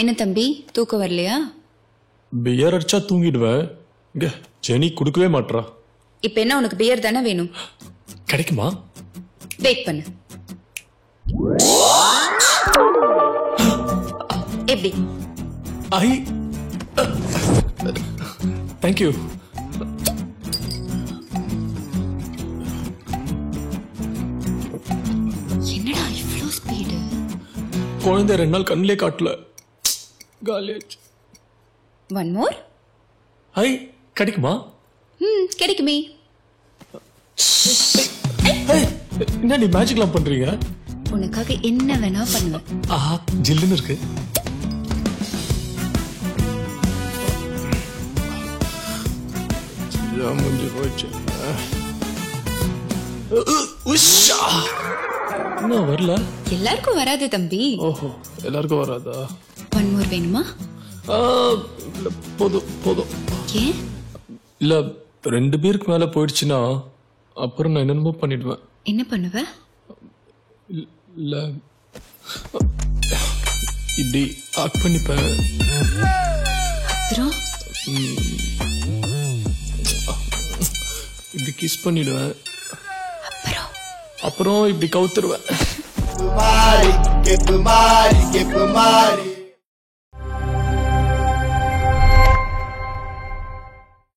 என்ன தம்பி தூக்கம் வரலையா? பியர் அடிச்சா தூங்கிடுவேன். இங்க ஜெனி குடுக்கவே மாட்றா. இப்ப என்ன உனக்கு பியர் தானே வேணும்? கிடைக்குமா? வெயிட் பண்ணு. எப்படி? I thank you. என்னடா இவ்ளோ ஸ்பீடு? குழந்தை 2 நாள் கண்ணிலே காட்டல. காலியாச்சு. One more. ஐ கிடைக்குமா? கிடைக்குமே. என்ன நீ மேஜிக்லாம் பண்றீங்க? உனக்காக என்ன வேணா பண்ணுவேன். ஆஹா ஜில்லுன்னு இருக்கு. முடிஞ்சு போச்சு. என்ன வரல? எல்லாருக்கும் வராது தம்பி. ஓஹோ எல்லாருக்கும் வராதா? ஒன் மோர் வேணுமா? போதும் போதும். ஏன்? இல்ல 2 பேருக்கு மேல போயிடுச்சுன்னா அப்புறம் நான் என்னென்னமோ பண்ணிடுவேன். என்ன பண்ணுவ? இல்ல இப்படி ஆக்ட் பண்ணிப்பேன். அப்புறம் இப்படி கிஸ் பண்ணிடுவேன். அப்புறம் இப்படி கவுத்துருவேன். Kumari, que kumari, que kumari.